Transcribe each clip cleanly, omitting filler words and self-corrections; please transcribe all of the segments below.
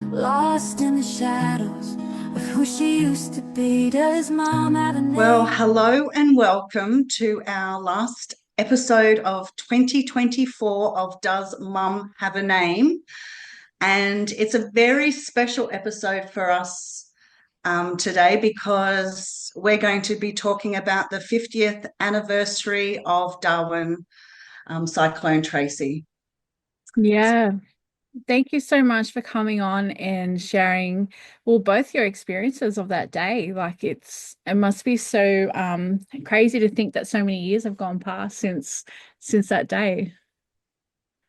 Lost in the shadows of who she used to be. Does mom have a name? Well, hello and welcome to our last episode of 2024 of Does Mum Have a Name? And it's a very special episode for us today because we're going to be talking about the 50th anniversary of Darwin, Cyclone Tracy. Yeah. Thank you so much for coming on and sharing, well, both your experiences of that day. Like it must be so crazy to think that so many years have gone past since that day.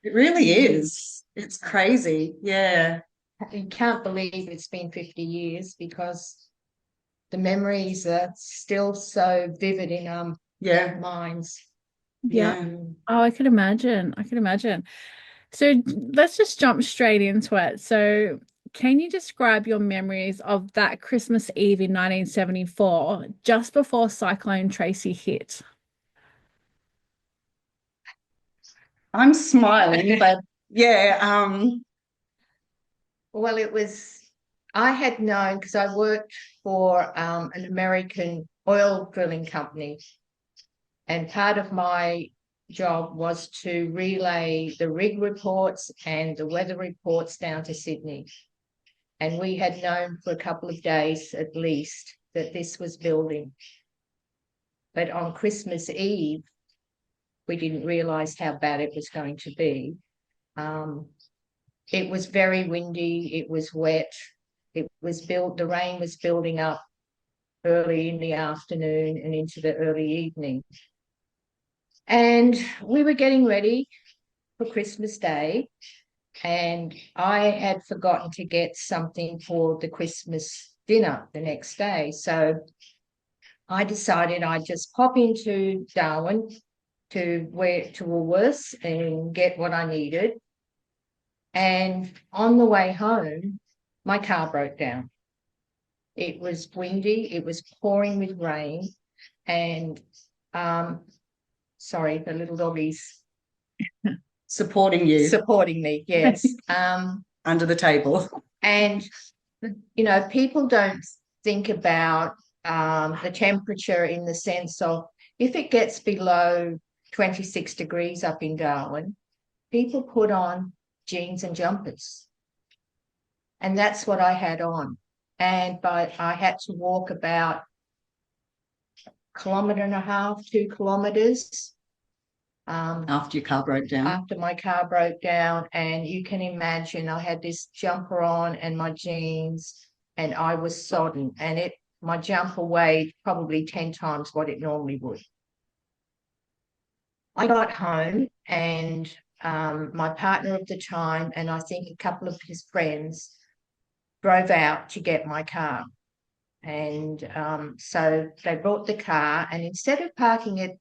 It really is. It's crazy. Yeah. You can't believe it's been 50 years because the memories are still so vivid in Yeah. minds. Yeah. Yeah. Oh, I could imagine. I could imagine. So let's just jump straight into it. So can you describe your memories of that Christmas Eve in 1974, just before Cyclone Tracy hit? I'm smiling, but yeah, Well, I had known because I worked for an American oil drilling company, and part of my job was to relay the rig reports and the weather reports down to Sydney. And we had known for a couple of days at least that this was building. But on Christmas Eve, we didn't realise how bad it was going to be. It was very windy, it was wet, the rain was building up early in the afternoon and into the early evening. And we were getting ready for Christmas Day, and I had forgotten to get something for the Christmas dinner the next day. So I decided I'd just pop into Darwin to Woolworths and get what I needed. And on the way home, my car broke down. It was windy, it was pouring with rain, and sorry, the little doggies supporting you supporting me, yes. under the table. And people don't think about the temperature in the sense of if it gets below 26 degrees up in Darwin, people put on jeans and jumpers. And that's what I had on. But I had to walk about 1.5 kilometers, 2 kilometers. After your car broke down. After my car broke down. And you can imagine I had this jumper on and my jeans, and I was sodden. And my jumper weighed probably 10 times what it normally would. I got home, and my partner of the time and I think a couple of his friends drove out to get my car. And so they brought the car, and instead of parking it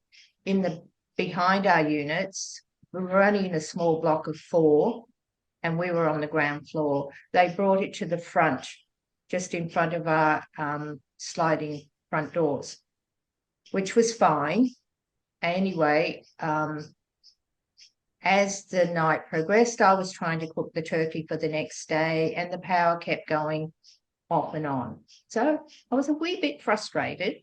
behind our units, we were only in a small block of 4, and we were on the ground floor. They brought it to the front, just in front of our sliding front doors, which was fine. Anyway, as the night progressed, I was trying to cook the turkey for the next day, and the power kept going off and on. So I was a wee bit frustrated,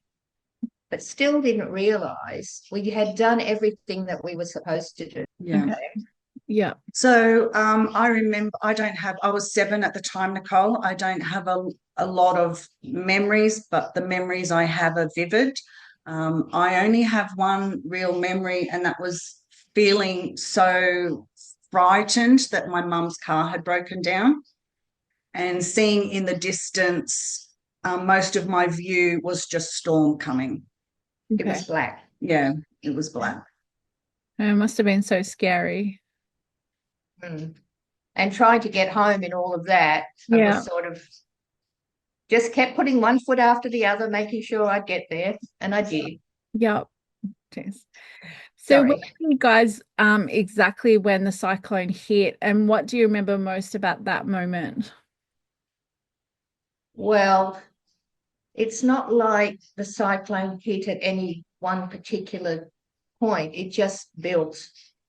but still didn't realise we had done everything that we were supposed to do. Yeah. Okay. Yeah. So I remember I was 7 at the time, Nicole. I don't have a lot of memories, but the memories I have are vivid. I only have one real memory, and that was feeling so frightened that my mum's car had broken down and seeing in the distance, most of my view was just storm coming. It Okay. was black. Yeah, it was black. It must have been so scary. And trying to get home in all of that, I Yeah. was sort of just kept putting one foot after the other, making sure I'd get there, and I did. Yep. Yes. So where Sorry. were you guys exactly when the cyclone hit, and what do you remember most about that moment? Well, it's not like the cyclone hit at any one particular point. It just built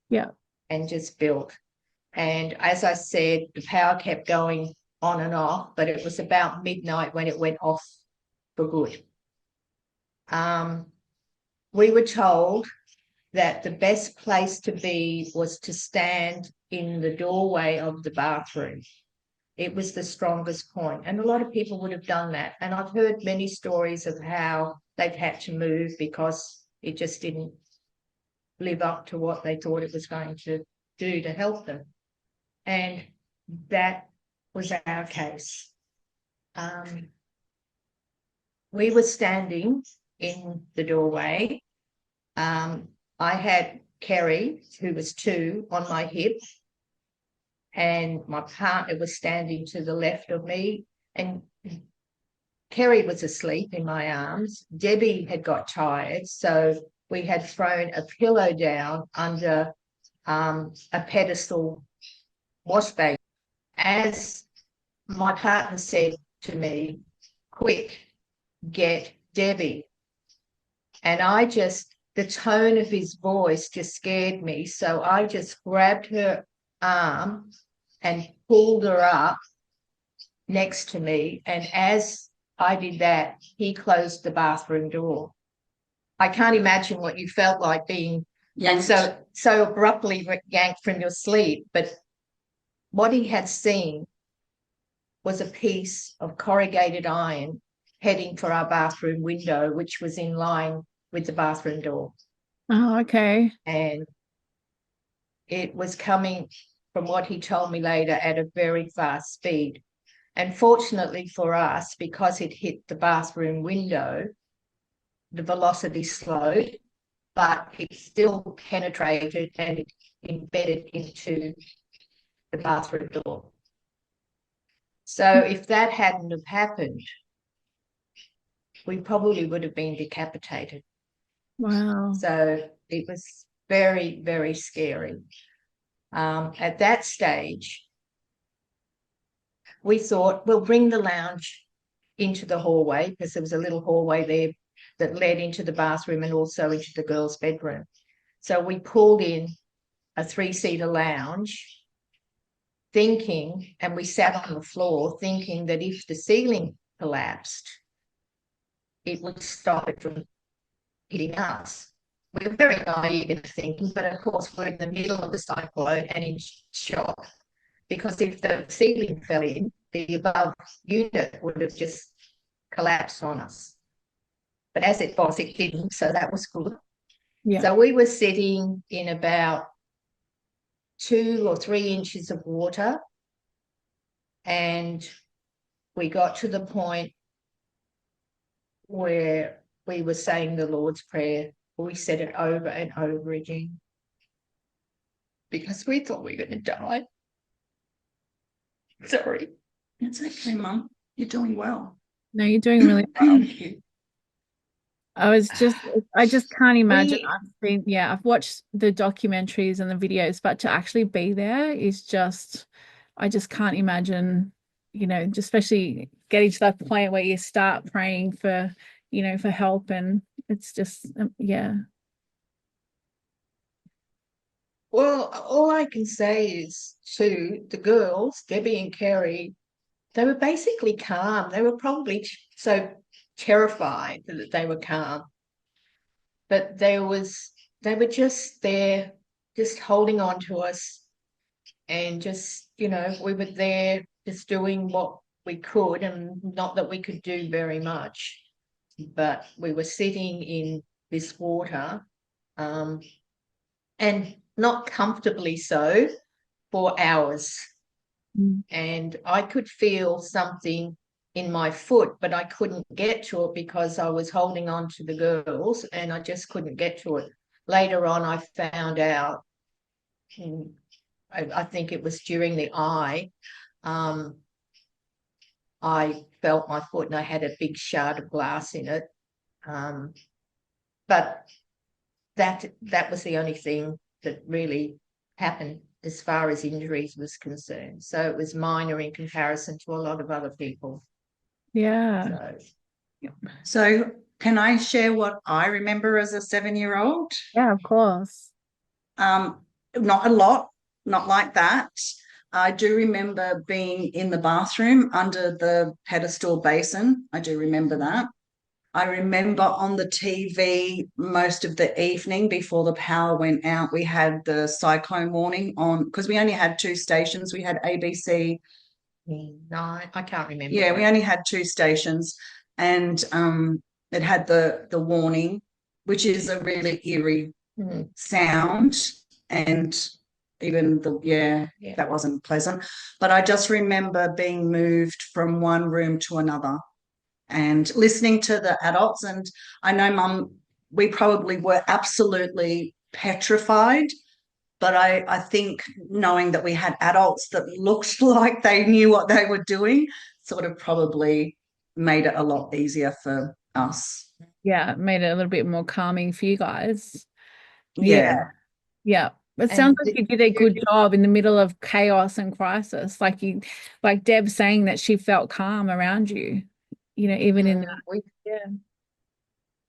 Yeah. and just built. And as I said, the power kept going on and off, but it was about midnight when it went off for good. We were told that the best place to be was to stand in the doorway of the bathroom. It was the strongest point, and a lot of people would have done that. And I've heard many stories of how they've had to move because it just didn't live up to what they thought it was going to do to help them. And that was our case. We were standing in the doorway. I had Kerry, who was 2, on my hip, and my partner was standing to the left of me, and Kerry was asleep in my arms. Debbie had got tired, so we had thrown a pillow down under a pedestal wash basin. As my partner said to me, "Quick, get Debbie." And the tone of his voice just scared me. So I just grabbed her arm and pulled her up next to me. And as I did that, he closed the bathroom door. I can't imagine what you felt like being yanked so abruptly yanked from your sleep. But what he had seen was a piece of corrugated iron heading for our bathroom window, which was in line with the bathroom door. Oh, okay. And it was coming, from what he told me later, at a very fast speed. And fortunately for us, because it hit the bathroom window, the velocity slowed, but it still penetrated and it embedded into the bathroom door. So if that hadn't have happened, we probably would have been decapitated. Wow. So it was very, very scary. At that stage, we thought, we'll bring the lounge into the hallway, because there was a little hallway there that led into the bathroom and also into the girls' bedroom. So we pulled in a 3-seater lounge, thinking, and we sat on the floor thinking that if the ceiling collapsed, it would stop it from hitting us. We were very naive in thinking, but of course we're in the middle of the cyclone and in shock, because if the ceiling fell in, the above unit would have just collapsed on us. But as it was, it didn't, so that was good. Yeah. So we were sitting in about 2 or 3 inches of water, and we got to the point where we were saying the Lord's Prayer. We said it over and over again because we thought we were going to die. Sorry. It's okay, Mum. You're doing well. No, you're doing really well. Thank you. I just can't imagine. I've watched the documentaries and the videos, but to actually be there is just, I just can't imagine, especially getting to that point where you start praying for, for help, and it's just, yeah. Well, all I can say is to the girls, Debbie and Kerry, they were basically calm. They were probably so terrified that they were calm. But they were just there, just holding on to us, and just, we were there just doing what we could, and not that we could do very much, but we were sitting in this water, and not comfortably so, for hours. And I could feel something in my foot, but I couldn't get to it because I was holding on to the girls and I just couldn't get to it. Later on, I found out, I think it was during the eye, I felt my foot and I had a big shard of glass in it. But that was the only thing that really happened as far as injuries was concerned. So it was minor in comparison to a lot of other people. Yeah. So can I share what I remember as a 7-year-old? Yeah, of course. Not a lot, not like that. I do remember being in the bathroom under the pedestal basin. I do remember that. I remember on the TV most of the evening before the power went out, we had the cyclone warning on, because we only had two stations. We had ABC. No, I can't remember. Yeah, we only had two stations, and it had the warning, which is a really eerie sound, and even that wasn't pleasant. But I just remember being moved from one room to another and listening to the adults. And I know, Mum, we probably were absolutely petrified, but I think knowing that we had adults that looked like they knew what they were doing sort of probably made it a lot easier for us. Yeah, it made it a little bit more calming for you guys. Yeah. Yeah. It And sounds like you did a good job in the middle of chaos and crisis. Like Deb saying that she felt calm around you, even in that.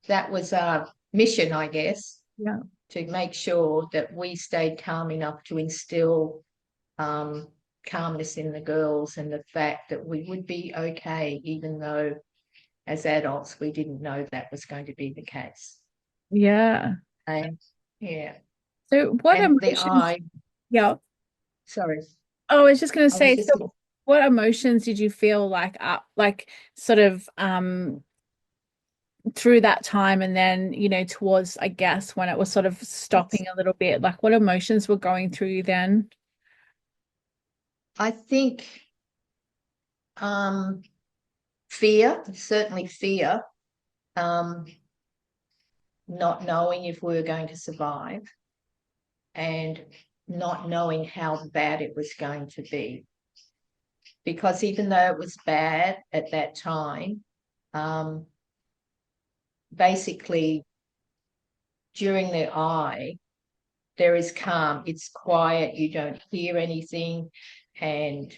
That was our mission, I guess. Yeah. To make sure that we stayed calm enough to instill calmness in the girls, and the fact that we would be okay, even though as adults we didn't know that was going to be the case. Yeah. And yeah. So what And emotions? Yeah. Sorry. Oh, I was just going to I was say, just so what emotions did you feel like sort of through that time, and then towards, I guess, when it was sort of stopping a little bit, like what emotions were going through you then? I think fear, certainly fear, not knowing if we were going to survive, and not knowing how bad it was going to be. Because even though it was bad at that time, basically during the eye, there is calm. It's quiet. You don't hear anything. And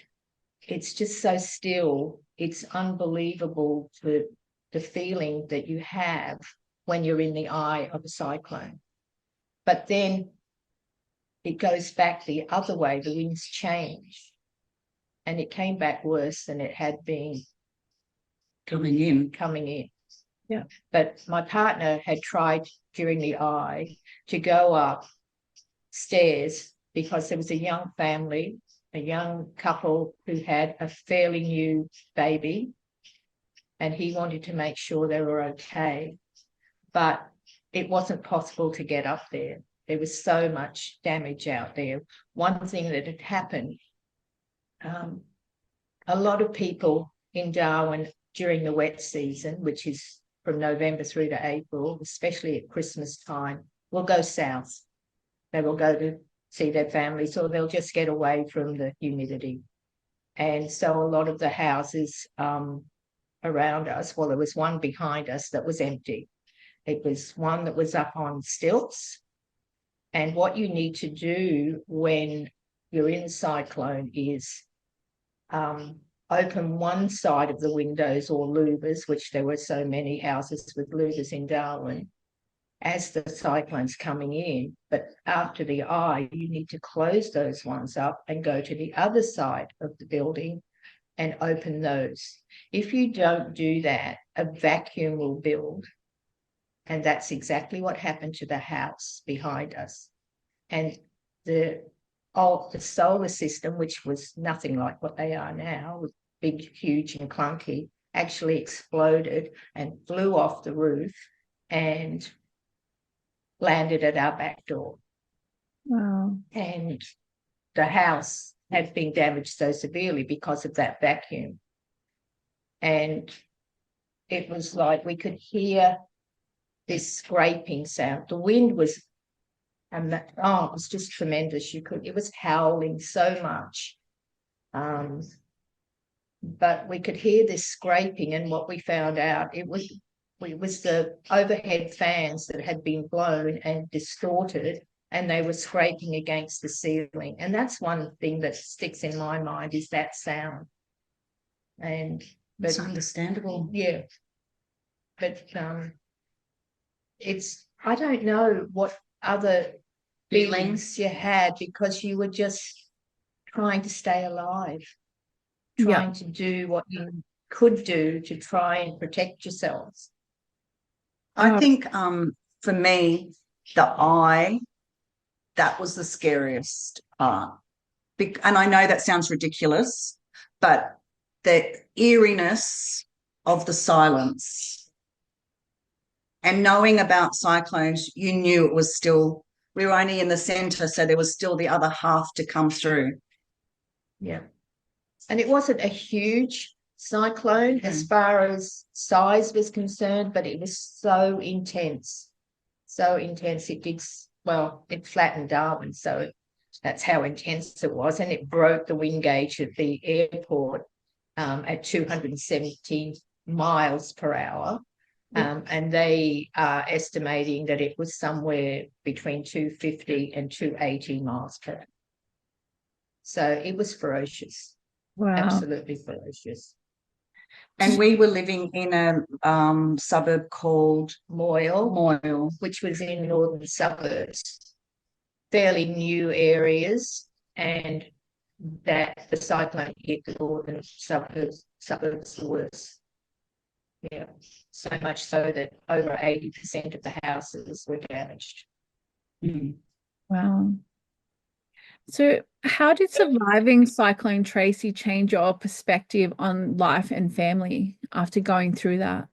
it's just so still. It's unbelievable, the feeling that you have when you're in the eye of a cyclone. But then it goes back the other way. The winds change. And it came back worse than it had been Coming in. Yeah. But my partner had tried during the eye to go upstairs because there was a young family, a young couple who had a fairly new baby, and he wanted to make sure they were okay. But it wasn't possible to get up there. There was so much damage out there. One thing that had happened, a lot of people in Darwin during the wet season, which is from November through to April, especially at Christmas time, will go south. They will go to see their families, or they'll just get away from the humidity. And so a lot of the houses around us, well, there was one behind us that was empty. It was one that was up on stilts. And what you need to do when you're in a cyclone is open one side of the windows or louvers, which there were so many houses with louvers in Darwin, as the cyclone's coming in. But after the eye, you need to close those ones up and go to the other side of the building and open those. If you don't do that, a vacuum will build. And that's exactly what happened to the house behind us. And the solar system, which was nothing like what they are now, big, huge and clunky, actually exploded and flew off the roof and landed at our back door. Wow. And the house had been damaged so severely because of that vacuum. And it was like we could hear this scraping sound. The wind was, it was just tremendous. It was howling so much. But we could hear this scraping, and what we found out, it was the overhead fans that had been blown and distorted, and they were scraping against the ceiling. And that's one thing that sticks in my mind, is that sound. And it's understandable. Yeah. But I don't know what other feelings you had, because you were just trying to stay alive, Yeah. trying to do what you could do to try and protect yourselves. I think for me, that was the scariest part. And I know that sounds ridiculous, but the eeriness of the silence and knowing about cyclones, you knew it was still, we were only in the centre, so there was still the other half to come through. Yeah. And it wasn't a huge cyclone as far as size was concerned, but it was so intense. So intense. It flattened Darwin. So that's how intense it was. And it broke the wind gauge at the airport at 217 miles per hour. And they are estimating that it was somewhere between 250 and 280 miles per hour. So it was ferocious. Wow. Absolutely ferocious. And we were living in a suburb called Moyle, which was in northern suburbs, fairly new areas, and that the cyclone hit the northern suburbs the worst. Yeah, so much so that over 80% of the houses were damaged. Wow. So how did surviving Cyclone Tracy change your perspective on life and family after going through that?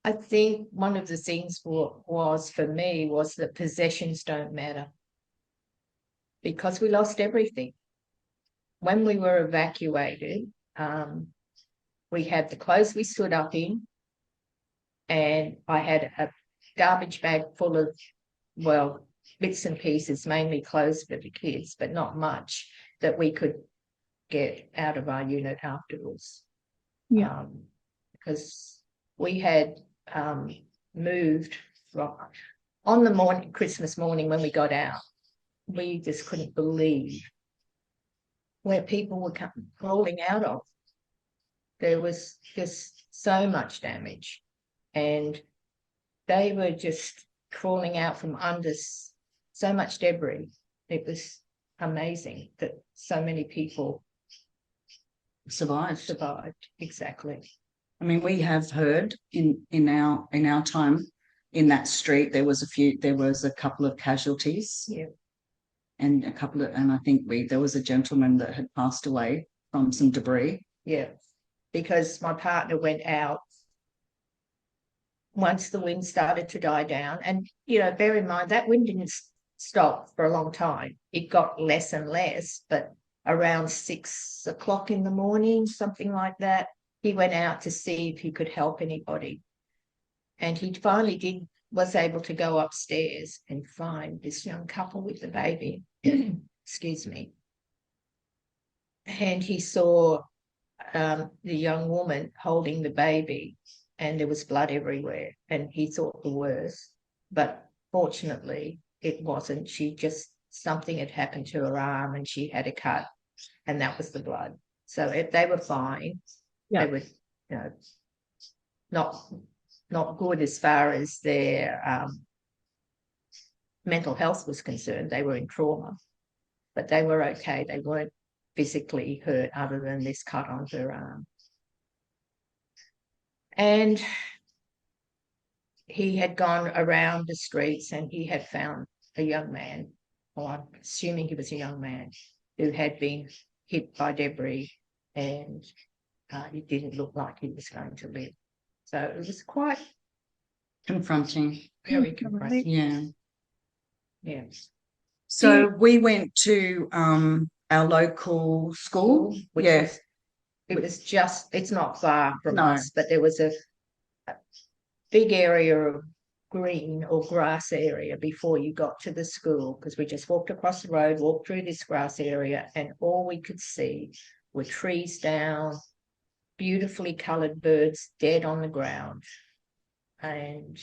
I think one of the things was for me was that possessions don't matter, because we lost everything. When we were evacuated, we had the clothes we stood up in, and I had a garbage bag full of, bits and pieces, mainly clothes for the kids, but not much that we could get out of our unit afterwards. Yeah. Because we had moved on the Christmas morning when we got out. We just couldn't believe where people were crawling out of. There was just so much damage, and they were just crawling out from under so much debris. It was amazing that so many people survived. Exactly. I mean, we have heard in our time in that street there was a couple of casualties. Yeah. And I think there was a gentleman that had passed away from some debris. Yeah. Because my partner went out once the wind started to die down. And, bear in mind, that wind didn't stop for a long time. It got less and less, but around 6 o'clock in the morning, something like that, he went out to see if he could help anybody. And he finally was able to go upstairs and find this young couple with the baby. Excuse me. And he saw the young woman holding the baby, and there was blood everywhere, and he thought the worst, but fortunately it wasn't. Something had happened to her arm and she had a cut, and that was the blood. So if they were fine, they were not good as far as their mental health was concerned. They were in trauma, but they were okay. They weren't physically hurt other than this cut on her arm. And he had gone around the streets and he had found a young man, or I'm assuming he was a young man, who had been hit by debris, and it didn't look like he was going to live. So it was quite confronting. Very confronting. Yeah. Yeah. So we went to our local school. It's not far from us, but there was a big area of green or grass area before you got to the school, because we just walked across the road, walked through this grass area, and all we could see were trees down, beautifully coloured birds dead on the ground. And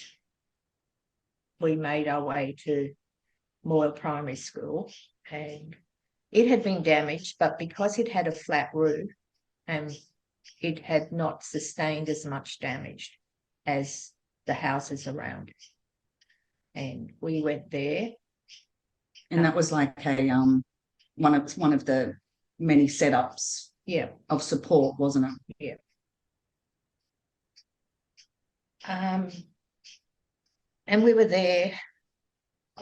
we made our way to Moyle Primary School, and it had been damaged, but because it had a flat roof, and it had not sustained as much damage as the houses around it. And we went there. And that was like one of the many setups Yeah. of support, wasn't it? Yeah. And we were there.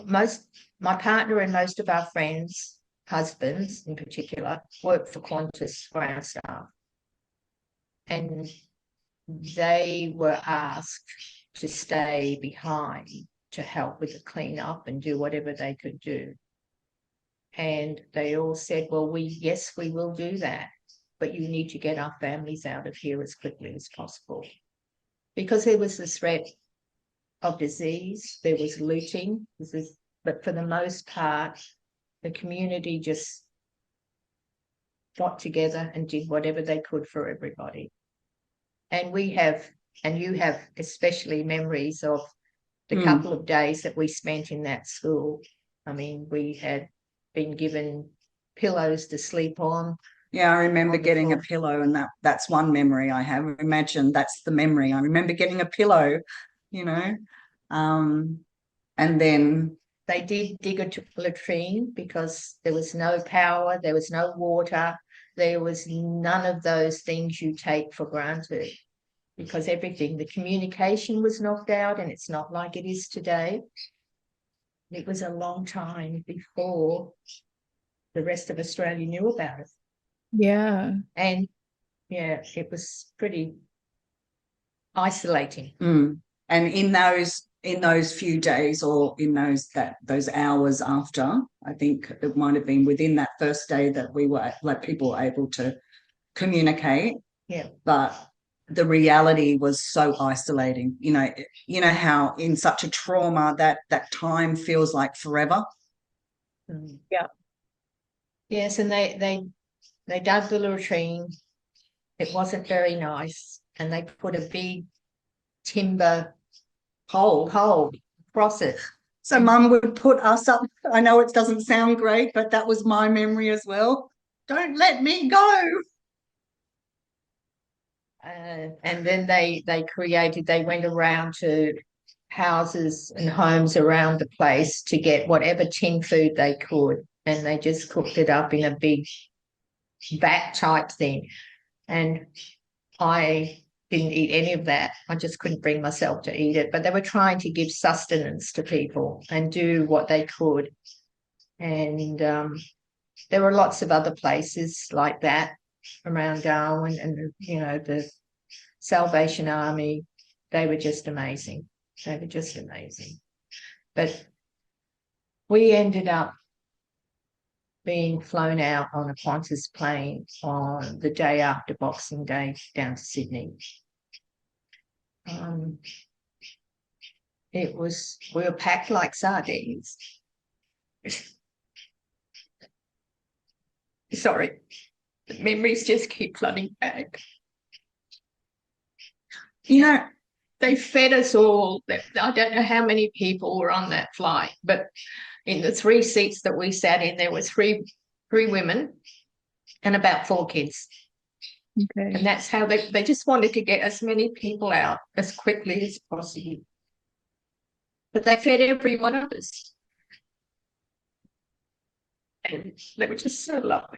My partner and most of our friends, husbands in particular, worked for Qantas ground staff. And they were asked to stay behind to help with the cleanup and do whatever they could do. And they all said, well, yes, we will do that, but you need to get our families out of here as quickly as possible. Because there was the threat of disease, there was looting, but for the most part, the community just got together and did whatever they could for everybody. And you have especially memories of the couple of days that we spent in that school. I mean, we had been given pillows to sleep on. Yeah, I remember getting a pillow, and that's one memory I have. Imagine that's the memory. I remember getting a pillow, you know. And then they did dig a latrine because there was no power, there was no water, there was none of those things you take for granted, because the communication was knocked out, and it's not like it is today. It was a long time before the rest of Australia knew about it. Yeah. And yeah, it was pretty isolating. And in those few days, or in those hours after, I think it might have been within that first day that we were people were able to communicate. Yeah. But the reality was so isolating. You know how in such a trauma that time feels like forever. Yeah. Yes, and they dug the latrine. It wasn't very nice, and they put a big timber Hole across it. So Mum would put us up. I know it doesn't sound great, but that was my memory as well. Don't let me go. And then they went around to houses and homes around the place to get whatever tin food they could, and they just cooked it up in a big vat type thing. And I didn't eat any of that. I just couldn't bring myself to eat it. But they were trying to give sustenance to people and do what they could. And there were lots of other places like that around Darwin, and the Salvation Army. They were just amazing. But we ended up being flown out on a Qantas plane on the day after Boxing Day down to Sydney. We were packed like sardines. Sorry, the memories just keep flooding back. They fed us all. I don't know how many people were on that flight, but in the 3 seats that we sat in, there were three women and about 4 kids. Okay. And that's how they just wanted to get as many people out as quickly as possible. But they fed every one of us. And they were just so lovely.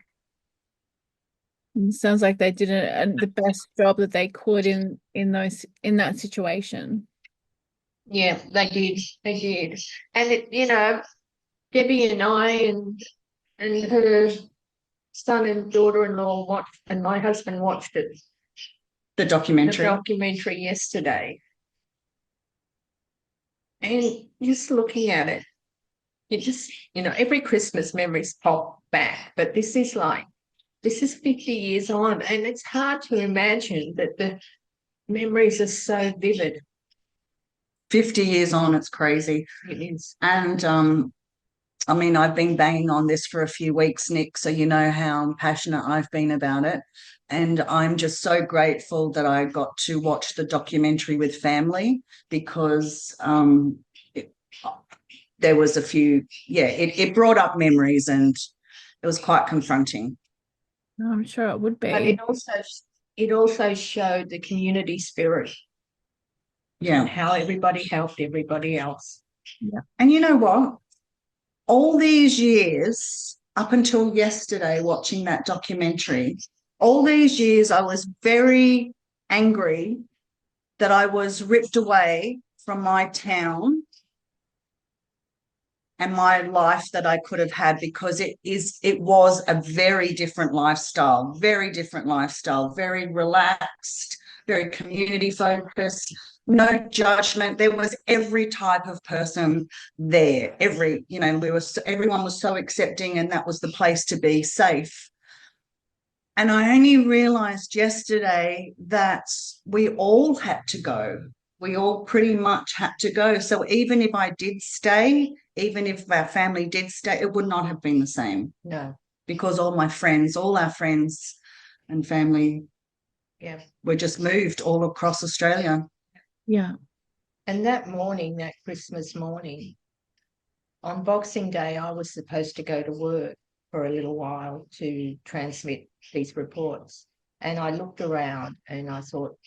It sounds like they did the best job that they could in that situation. Yeah, they did. And Debbie and I and her son and daughter-in-law watched, and my husband watched it. The documentary yesterday. And just looking at it, it just, every Christmas memories pop back, but this is 50 years on, and it's hard to imagine that the memories are so vivid. 50 years on, it's crazy. It is. And I mean, I've been banging on this for a few weeks, Nick, so you know how passionate I've been about it. And I'm just so grateful that I got to watch the documentary with family, because there was a few, it brought up memories, and it was quite confronting. No, I'm sure it would be. But it also showed the community spirit. Yeah. And how everybody helped everybody else. Yeah. And you know what? All these years, up until yesterday, watching that documentary, all these years I was very angry that I was ripped away from my town and my life that I could have had, because it was a very different lifestyle, very relaxed, very community focused, no judgment. There was every type of person there. Everyone was so accepting, and that was the place to be, safe. And I only realized yesterday that we all had to go. We all pretty much had to go. So even if I did stay, even if our family did stay, it would not have been the same. No. Because all our friends and family were just moved all across Australia. Yeah. And that morning, that Christmas morning, on Boxing Day, I was supposed to go to work for a little while to transmit these reports. And I looked around and I thought,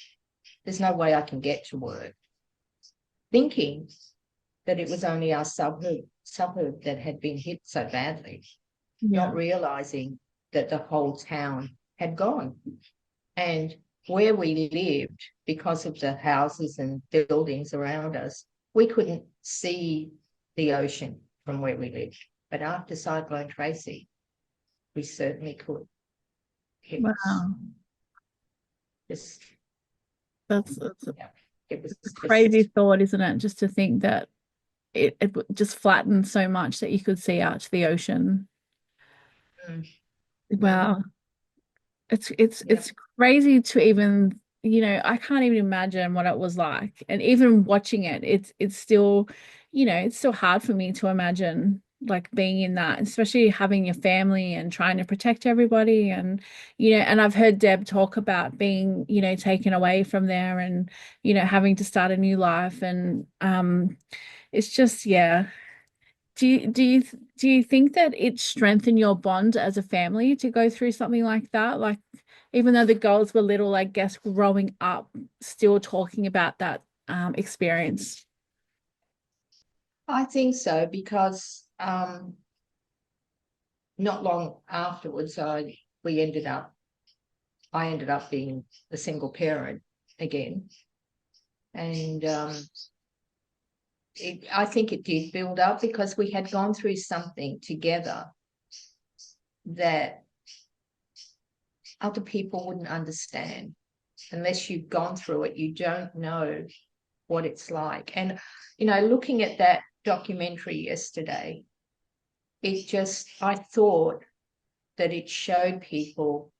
there's no way I can get to work, thinking that it was only our suburb that had been hit so badly, not realising that the whole town had gone. And where we lived, because of the houses and buildings around us, we couldn't see the ocean from where we lived. But after Cyclone Tracy, we certainly could. Wow. Just, That's it was a crazy thought, isn't it? Just to think that it just flattened so much that you could see out to the ocean. Wow. It's crazy to even, I can't even imagine what it was like. And even watching it, it's still, it's still hard for me to imagine like being in that, especially having your family and trying to protect everybody. And, and I've heard Deb talk about being, taken away from there and, having to start a new life. And it's just, yeah. Do you think that it strengthened your bond as a family to go through something like that? Like, even though the girls were little, I guess growing up, still talking about that experience. I think so, because not long afterwards, I ended up being a single parent again, and I think it did build up, because we had gone through something together that other people wouldn't understand. Unless you've gone through it, you don't know what it's like. And, looking at that documentary yesterday, I thought that it showed people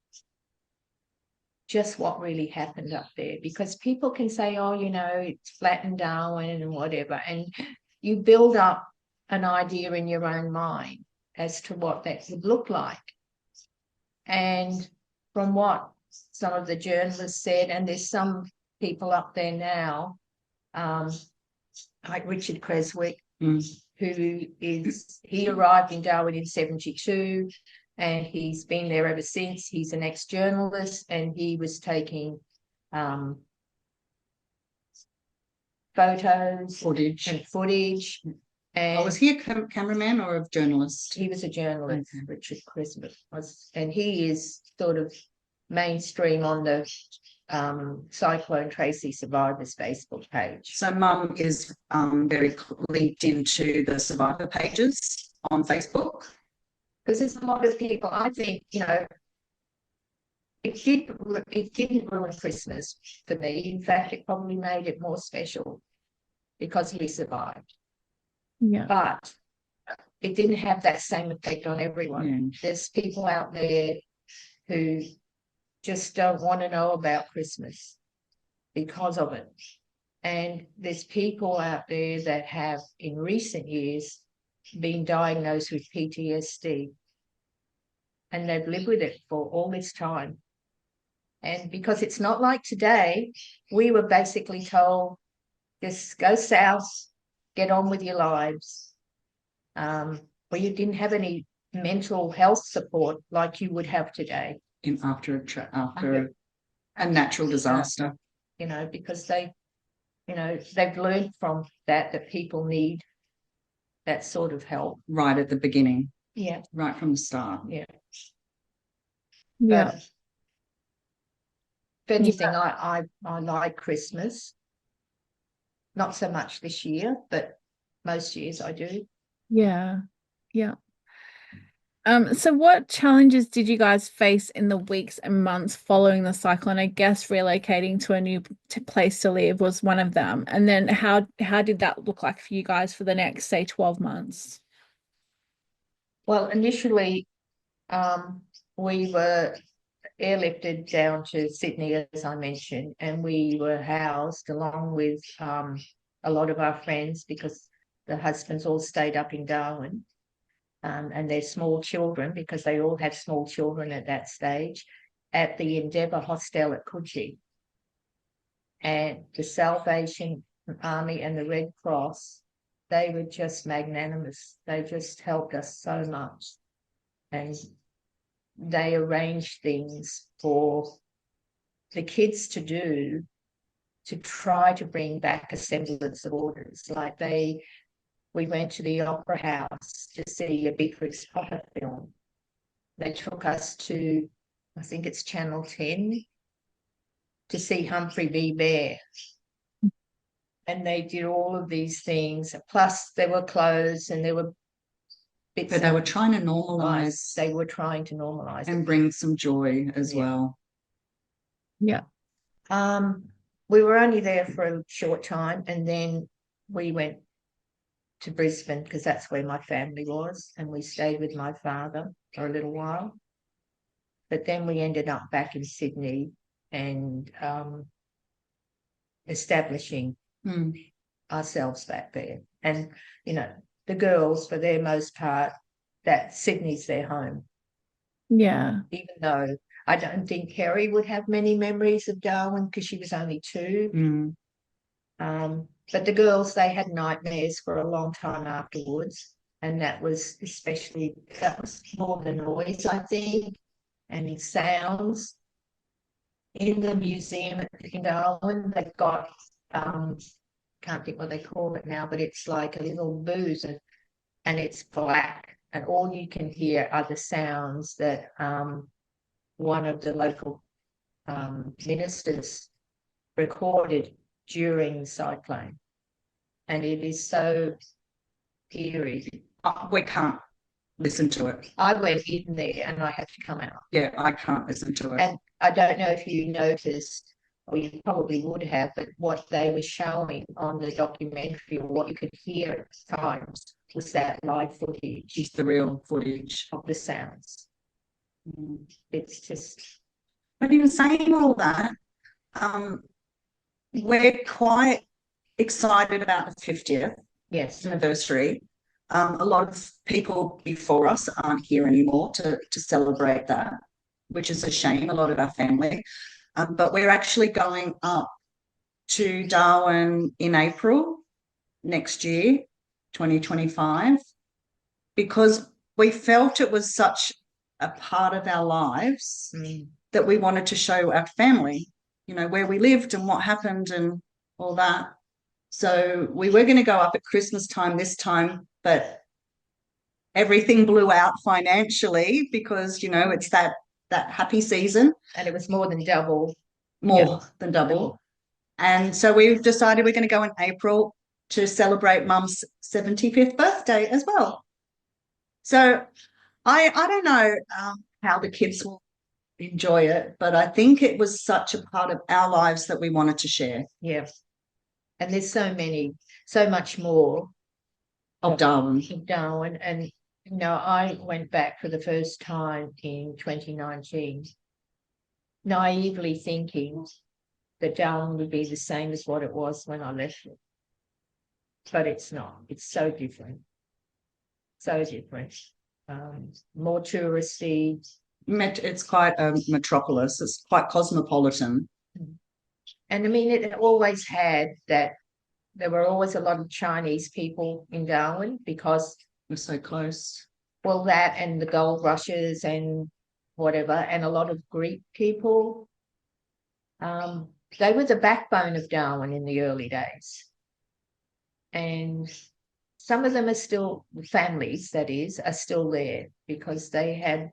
just what really happened up there, because people can say, oh, it's flat in Darwin and whatever, and you build up an idea in your own mind as to what that would look like. And from what some of the journalists said, and there's some people up there now, like Richard Creswick, he arrived in Darwin in 1972, and he's been there ever since. He's an ex-journalist, and he was taking photos, footage. And was he a cameraman or a journalist? He was a journalist. Okay. Richard Creswick was, and he is sort of mainstream on the Cyclone Tracy survivors Facebook page. So Mum is very linked into the survivor pages on Facebook. Because there's a lot of people, I think, it didn't ruin Christmas for me. In fact, it probably made it more special because we survived. Yeah. But it didn't have that same effect on everyone. Yeah. There's people out there who just don't want to know about Christmas because of it. And there's people out there that have, in recent years, been diagnosed with PTSD, and they've lived with it for all this time. And because it's not like today, we were basically told, just go south, get on with your lives. Well, you didn't have any mental health support like you would have today. After a natural disaster. Because they've learned from that people need that sort of help. Right at the beginning. Yeah. right from the start. Yeah. Yeah. But if anything, I like Christmas. Not so much this year, but most years I do. Yeah. Yeah. So what challenges did you guys face in the weeks and months following the cyclone? I guess relocating to a new place to live was one of them. And then how did that look like for you guys for the next, say, 12 months? Well, initially, we were airlifted down to Sydney, as I mentioned, and we were housed along with a lot of our friends because the husbands all stayed up in Darwin, and their small children, because they all had small children at that stage, at the Endeavour Hostel at Coogee. And the Salvation Army and the Red Cross, they were just magnanimous. They just helped us so much. And they arranged things for the kids to do to try to bring back a semblance of orders. Like we went to the Opera House to see a Beatrix Potter film. They took us to, I think it's Channel 10, to see Humphrey v. Bear. And they did all of these things. Plus, there were clothes and there were bits. But they were trying to normalise. They were trying to normalise and bring some joy as well. Yeah. We were only there for a short time, and then we went to Brisbane because that's where my family was, and we stayed with my father for a little while. But then we ended up back in Sydney and establishing ourselves back there. And, you know, the girls, for their most part, that Sydney's their home. Yeah. Even though I don't think Kerry would have many memories of Darwin because she was only 2. But the girls, they had nightmares for a long time afterwards. And that was more the noise, I think, and the sounds. In the museum in Darwin, they've got, can't think what they call it now, but it's like a little booth and it's black. And all you can hear are the sounds that one of the local ministers recorded during the cyclone. And it is so eerie. We can't listen to it. I went in there and I had to come out. Yeah, I can't listen to it. And I don't know if you noticed, or you probably would have, but what they were showing on the documentary, or what you could hear at times, was that live footage. It's the real footage of the sounds. It's just. But in saying all that, we're quite excited about the 50th anniversary. A lot of people before us aren't here anymore to celebrate that, which is a shame, a lot of our family. But we're actually going up to Darwin in April next year, 2025, because we felt it was such a part of our lives that we wanted to show our family, you know, where we lived and what happened and all that. So we were going to go up at Christmas time this time, but everything blew out financially because, you know, it's that happy season. And it was more than double. And so we've decided we're going to go in April to celebrate Mum's 75th birthday as well. So I don't know how the kids will enjoy it, but I think it was such a part of our lives that we wanted to share. Yeah. And there's so much more of Darwin. And, you know, I went back for the first time in 2019, naively thinking that Darwin would be the same as what it was when I left it. But it's not. It's so different. So different. More touristy. It's quite a metropolis. It's quite cosmopolitan. And I mean, it always had that. There were always a lot of Chinese people in Darwin because we're so close. Well, that and the gold rushes and whatever, and a lot of Greek people. They were the backbone of Darwin in the early days. And some of them are still, families that is, are still there because they had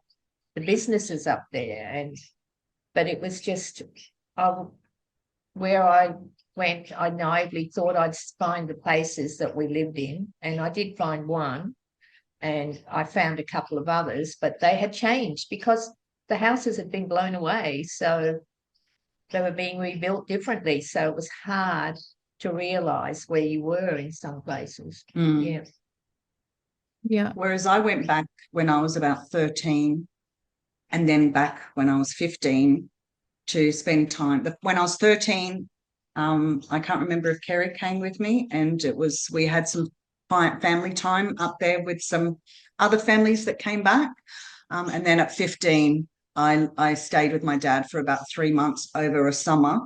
the businesses up there. But it was just, where I went, I naively thought I'd find the places that we lived in, and I did find one, and I found a couple of others, but they had changed because the houses had been blown away, so they were being rebuilt differently. So it was hard to realise where you were in some places. Yeah. Yeah. Whereas I went back when I was about 13 and then back when I was 15 to spend time. When I was 13, I can't remember if Kerry came with me, and we had some family time up there with some other families that came back. And then at 15, I stayed with my dad for about 3 months over a summer.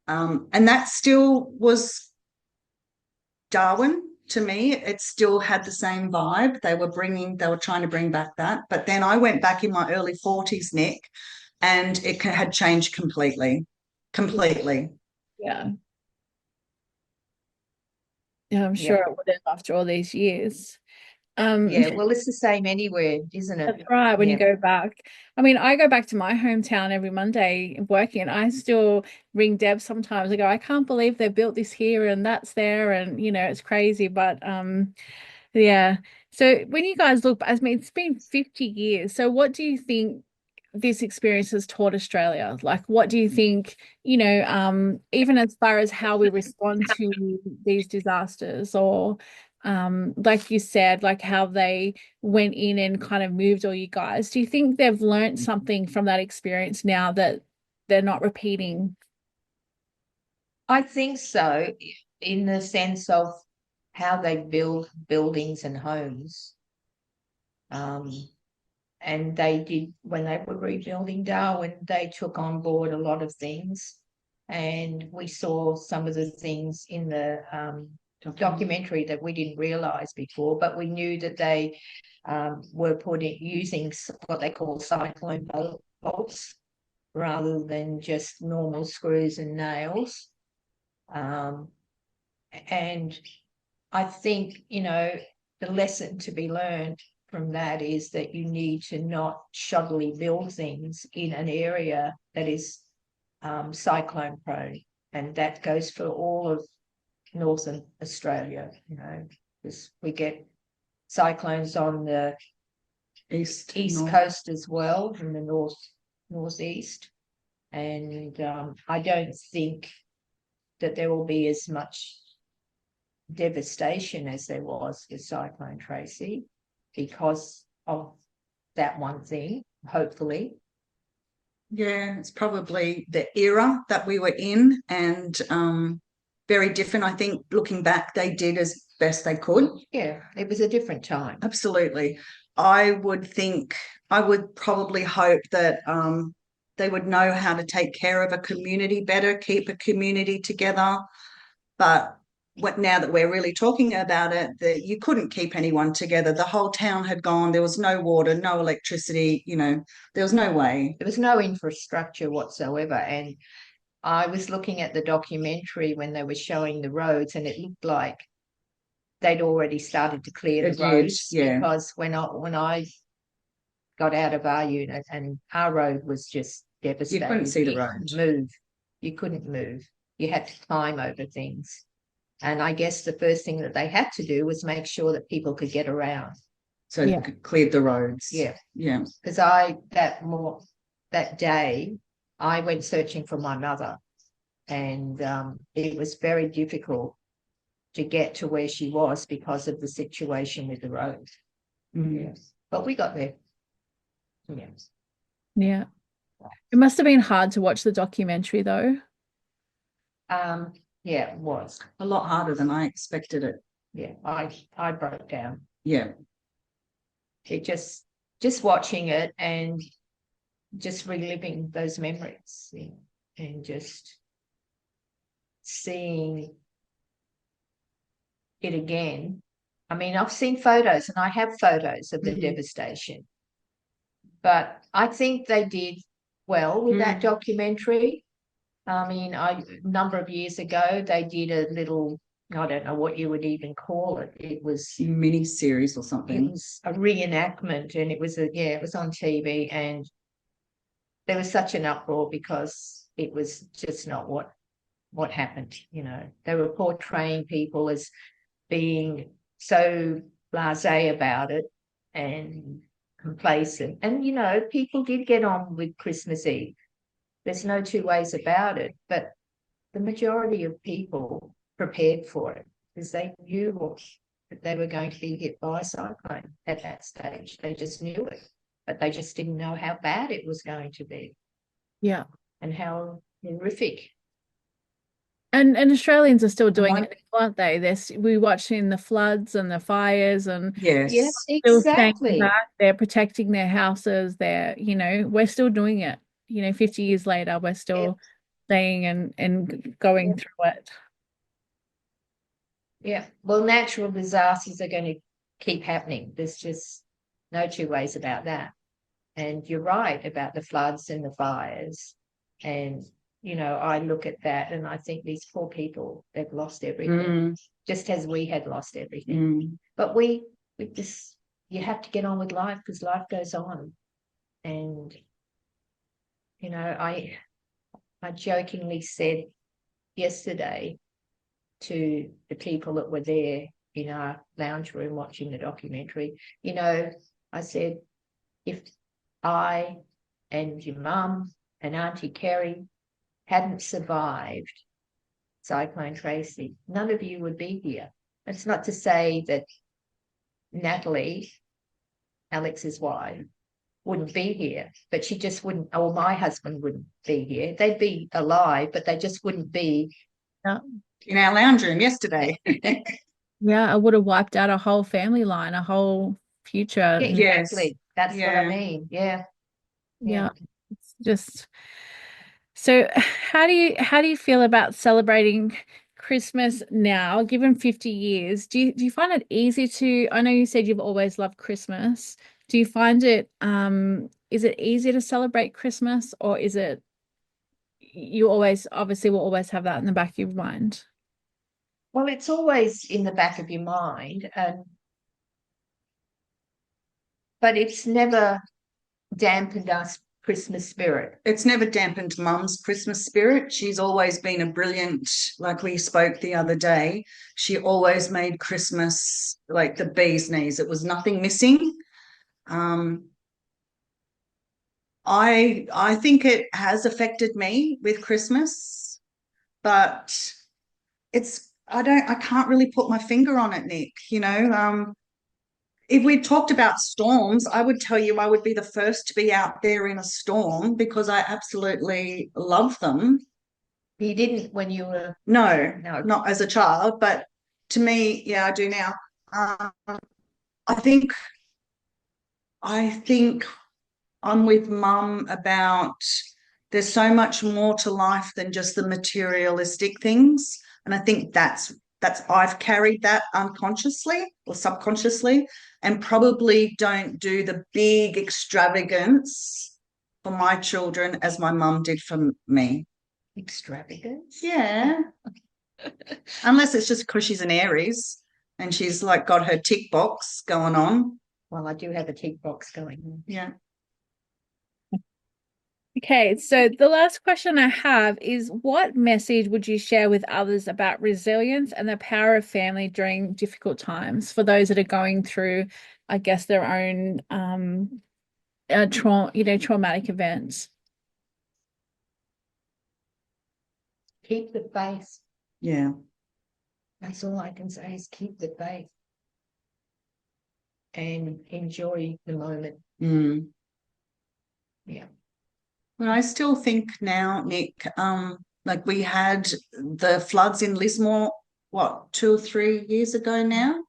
And that still was Darwin to me. It still had the same vibe. They were trying to bring back that. But then I went back in my early 40s, Nick, and it had changed completely. Yeah. Yeah, I'm sure it would have after all these years. Yeah, well, it's the same anywhere, isn't it? That's right. When you go back, I mean, I go back to my hometown every Monday working, and I still ring Deb sometimes. I go, I can't believe they built this here and that's there, and it's crazy. But yeah. So when you guys look, I mean, it's been 50 years. So what do you think this experience has taught Australia? Like, what do you think, even as far as how we respond to these disasters, or like you said, like how they went in and kind of moved all you guys? Do you think they've learned something from that experience now that they're not repeating? I think so, in the sense of how they build buildings and homes. And they did, when they were rebuilding Darwin, they took on board a lot of things. And we saw some of the things in the documentary that we didn't realise before, but we knew that they were using what they call cyclone bolts rather than just normal screws and nails. And I think, the lesson to be learned from that is that you need to not shoddily build things in an area that is cyclone prone. And that goes for all of Northern Australia, because we get cyclones on the east coast as well, from the northeast. And I don't think that there will be as much devastation as there was with Cyclone Tracy because of that one thing, hopefully. Yeah, it's probably the era that we were in, and very different. I think looking back, they did as best they could. Yeah, it was a different time. Absolutely. I would probably hope that they would know how to take care of a community better, keep a community together. But now that we're really talking about it, that you couldn't keep anyone together. The whole town had gone. There was no water, no electricity. There was no way. There was no infrastructure whatsoever. And I was looking at the documentary when they were showing the roads, and it looked like they'd already started to clear the roads. Yeah. Because when I got out of our unit, and our road was just devastated. You couldn't see the road. You couldn't move. You had to climb over things. And I guess the first thing that they had to do was make sure that people could get around. So you could clear the roads. Yeah. Yeah. Because that day, I went searching for my mother, and it was very difficult to get to where she was because of the situation with the road. Mm-hmm. Yes. But we got there. Yes. Yeah. It must have been hard to watch the documentary though. Yeah, it was. A lot harder than I expected it. Yeah, I broke down. Yeah. It just watching it and just reliving those memories, and just seeing it again. I mean, I've seen photos, and I have photos of the devastation, but I think they did well with that documentary. I mean, a number of years ago, they did a little I don't know what you would even call it. It was Mini series or it something. was a reenactment, and it was on TV, and there was such an uproar because it was just not what happened. You know, they were portraying people as being so blasé about it and complacent. And, you know, people did get on with Christmas Eve. There's no two ways about it. But the majority of people prepared for it because they knew that they were going to be hit by a cyclone at that stage. They just knew it, but they just didn't know how bad it was going to be. Yeah. And how horrific. And Australians are still doing it, aren't they? We're watching the floods and the fires, and Yes. Yes, still staying exactly. back. They're protecting their houses. We're still doing it. 50 years later, we're still staying and going through it. Yeah. Well, natural disasters are going to keep happening. There's just no two ways about that. And you're right about the floods and the fires. And, you know, I look at that and I think these poor people, they've lost everything, just as we had lost everything. But we just, you have to get on with life because life goes on. And, you know, I jokingly said yesterday to the people that were there in our lounge room watching the documentary, you know, I said, if I and your mum and Auntie Kerry hadn't survived Cyclone Tracy, none of you would be here. It's not to say that Natalie, Alex's wife, wouldn't be here, but she just wouldn't, or my husband wouldn't be here. They'd be alive, but they just wouldn't be in our lounge room yesterday. Yeah, I would have wiped out a whole family line, a whole future. Yeah, exactly. That's what I mean. Yeah. It's just so how do you feel about celebrating Christmas now, given 50 years? Do you find it easy to, I know you said you've always loved Christmas. Do you find it is it easy to celebrate Christmas, or is it you always obviously will always have that in the back of your mind? Well, it's always in the back of your mind, but it's never dampened us Christmas spirit. It's never dampened Mum's Christmas spirit. She's always been a brilliant, like we spoke the other day, she always made Christmas like the bee's knees. It was nothing missing. I think it has affected me with Christmas, but I can't really put my finger on it, Nick. You know, if we talked about storms, I would tell you I would be the first to be out there in a storm because I absolutely love them. You didn't when you were No, no, not as a child, but to me, yeah, I do now. I think I'm with Mum about there's so much more to life than just the materialistic things, and I think that's I've carried that unconsciously or subconsciously, and probably don't do the big extravagance for my children as my mum did for me. extravagance. Yeah. Unless it's just because she's an Aries and she's like got her tick box going on. Well, I do have a tick box going. Yeah. Okay, so the last question I have is, what message would you share with others about resilience and the power of family during difficult times for those that are going through, I guess, their own traumatic events? Keep the faith. Yeah. That's all I can say is keep the faith and enjoy the moment. Yeah. Well, I still think now, Nick, like we had the floods in Lismore, what, 2 or 3 years ago now?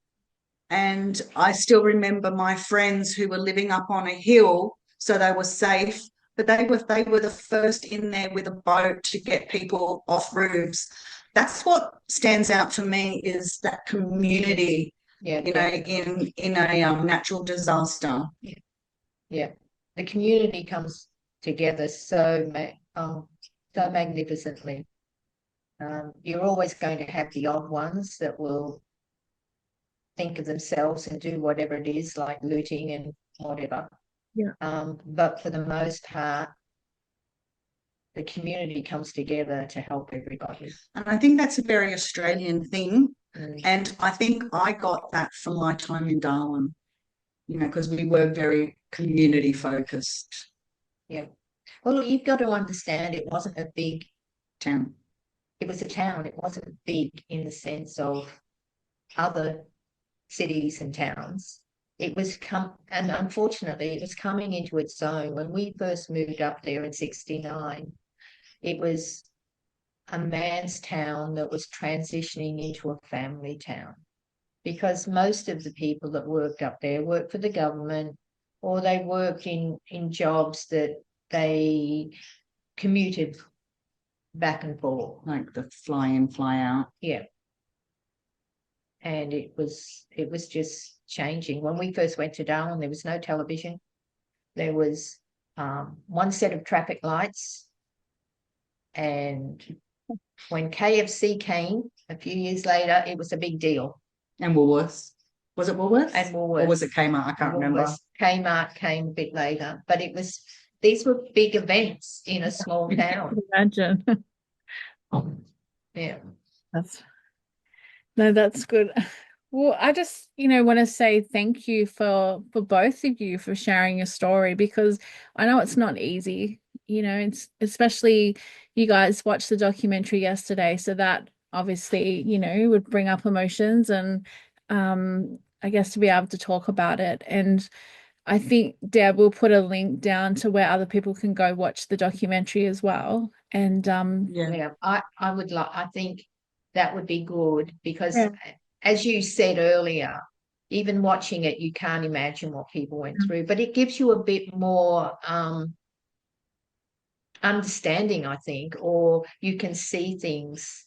And I still remember my friends who were living up on a hill, so they were safe, but they were the first in there with a boat to get people off roofs. That's what stands out for me is that community, Yeah, you know, in a natural disaster. Yeah. The community comes together so magnificently. You're always going to have the odd ones that will think of themselves and do whatever it is, like looting and whatever. Yeah. But for the most part, the community comes together to help everybody. And I think that's a very Australian thing. Mm. And I think I got that from my time in Darwin, you know, because we were very community focused Yeah. Well, you've got to understand it wasn't a big town. It was a town. It wasn't big in the sense of other cities and towns. It was and unfortunately, it was coming into its own. When we first moved up there in '69, it was a man's town that was transitioning into a family town, because most of the people that worked up there worked for the government, or they worked in jobs that they commuted back and forth. Like the fly in, fly out. Yeah. And it was just changing. When we first went to Darwin, there was no television. There was one set of traffic lights. And when KFC came a few years later, it was a big deal. And Woolworths. Was it Woolworths? And Woolworths. Or was it Kmart? I can't remember. Kmart came a bit later. But these were big events in a small town. Imagine. Yeah. That's good. Well, I just, want to say thank you for both of you for sharing your story, because I know it's not easy, it's especially you guys watched the documentary yesterday, so that obviously, would bring up emotions and I guess to be able to talk about it. And I think Deb will put a link down to where other people can go watch the documentary as well. And Yeah, I would like, I think that would be good, because Yeah. as you said earlier, even watching it, you can't imagine what people went through, but it gives you a bit more understanding, I think, or you can see things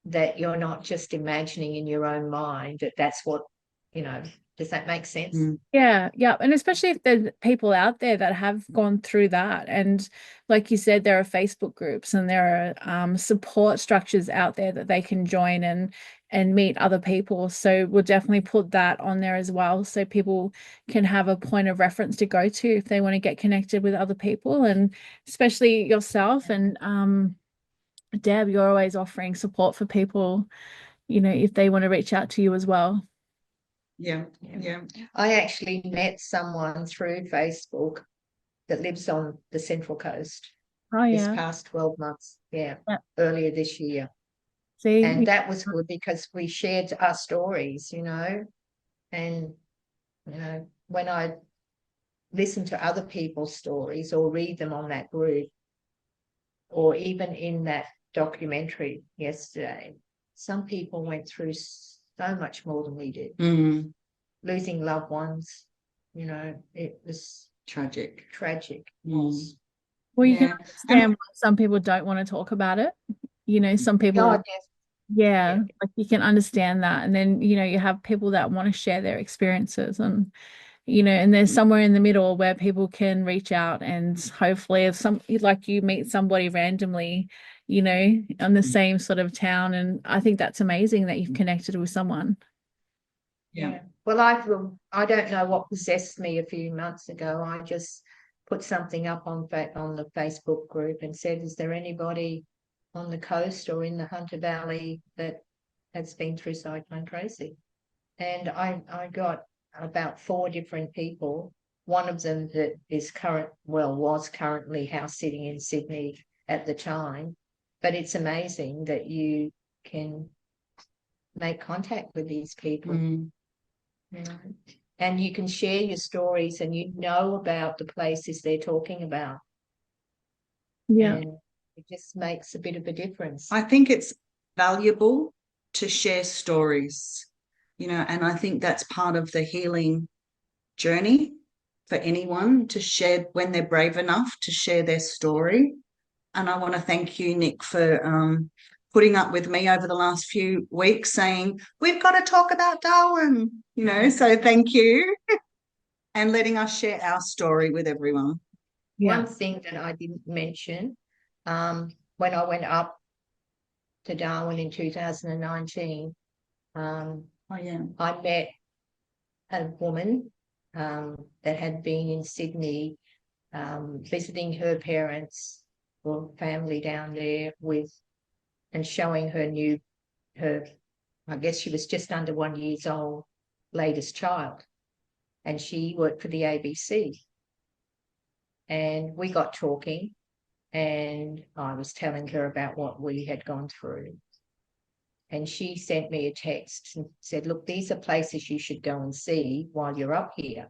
that you're not just imagining in your own mind, that's what, does that make sense? Yeah. And especially if there's people out there that have gone through that. And like you said, there are Facebook groups and there are support structures out there that they can join and meet other people. So we'll definitely put that on there as well, so people can have a point of reference to go to if they want to get connected with other people, and especially yourself. And Deb, you're always offering support for people, if they want to reach out to you as well. Yeah. I actually met someone through Facebook that lives on the Central Coast this past 12 months. Yeah. Earlier this year. See, and that was good because we shared our stories, and when I listen to other people's stories or read them on that group, or even in that documentary yesterday, some people went through so much more than we did. Losing loved ones, it was tragic. Well, you can understand why some people don't want to talk about it. Some people, like you can understand that. And then, you have people that want to share their experiences, and, and there's somewhere in the middle where people can reach out, and hopefully if like you meet somebody randomly, on the same sort of town. And I think that's amazing that you've connected with someone. Yeah. Well, I don't know what possessed me a few months ago. I just put something up on the Facebook group and said, is there anybody on the coast or in the Hunter Valley that has been through Cyclone Tracy? And I got about 4 different people. One of them that was currently house sitting in Sydney at the time. But it's amazing that you can make contact with these people. And you can share your stories, and about the places they're talking about. Yeah. And it just makes a bit of a difference. I think it's valuable to share stories, and I think that's part of the healing journey for anyone, to share when they're brave enough to share their story. And I want to thank you, Nick, for putting up with me over the last few weeks saying, we've got to talk about Darwin, so thank you. And letting us share our story with everyone. One thing that I didn't mention, when I went up to Darwin in 2019, Oh, yeah. I met a woman that had been in Sydney visiting her parents or family down there and showing her, I guess she was just under 1 year old, latest child. And she worked for the ABC. And we got talking, and I was telling her about what we had gone through. And she sent me a text and said, look, these are places you should go and see while you're up here.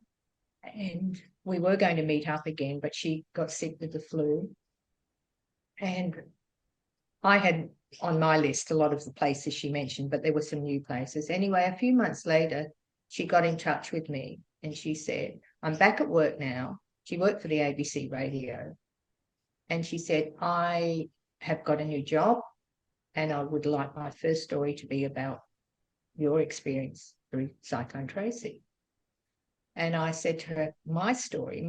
And we were going to meet up again, but she got sick with the flu. And I had on my list a lot of the places she mentioned, but there were some new places. Anyway, a few months later, she got in touch with me and she said, I'm back at work now. She worked for the ABC radio. And she said, I have got a new job and I would like my first story to be about your experience through Cyclone Tracy. And I said to her, my story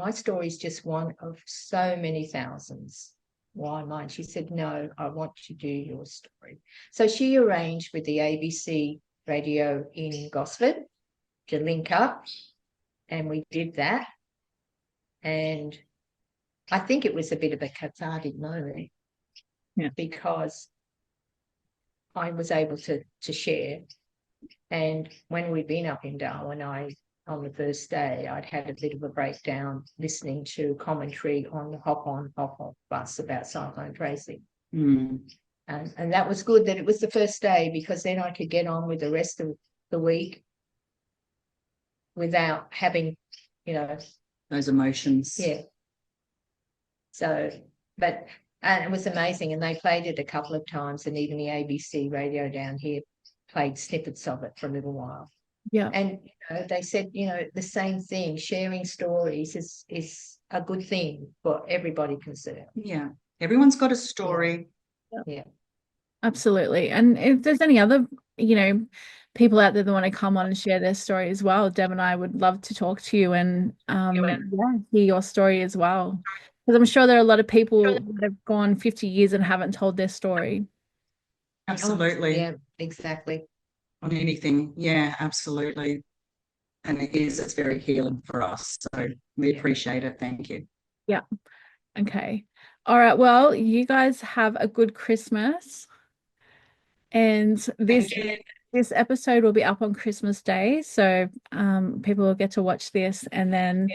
is just one of so many thousands. Why mine? She said, no, I want to do your story. So she arranged with the ABC radio in Gosford to link up, and we did that. And I think it was a bit of a cathartic moment, because I was able to share. And when we'd been up in Darwin, on the first day, I'd had a bit of a breakdown listening to commentary on the hop on, hop off bus about Cyclone Tracy. Mm. And that was good that it was the first day, because then I could get on with the rest of the week without having, Those emotions. Yeah. So, and it was amazing. And they played it a couple of times, and even the ABC radio down here played snippets of it for a little while. Yeah. And they said, the same thing, sharing stories is a good thing for everybody concerned. Yeah. Everyone's got a story. Yeah. Absolutely. And if there's any other, people out there that want to come on and share their story as well, Deb and I would love to talk to you and hear your story as well. Because I'm sure there are a lot of people that have gone 50 years and haven't told their story. Absolutely. Yeah, exactly. On anything. Yeah, absolutely. And it's very healing for us. So we appreciate it. Thank you. Yeah. Okay. All right. Well, you guys have a good Christmas. And this episode will be up on Christmas Day. So people will get to watch this, and then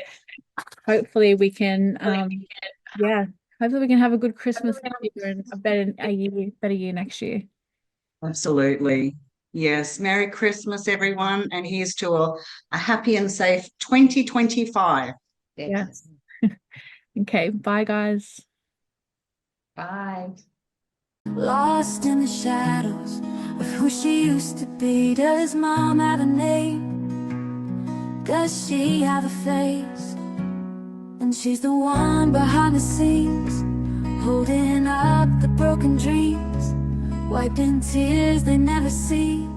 hopefully we can hopefully we can have a good Christmas next year and a better year next year. Absolutely. Yes. Merry Christmas, everyone. And here's to a happy and safe 2025. Yes. Okay. Bye, guys. Bye. Lost in the shadows of who she used to be. Does mom have a name? Does she have a face? And she's the one behind the scenes, holding up the broken dreams, wiping tears they never see.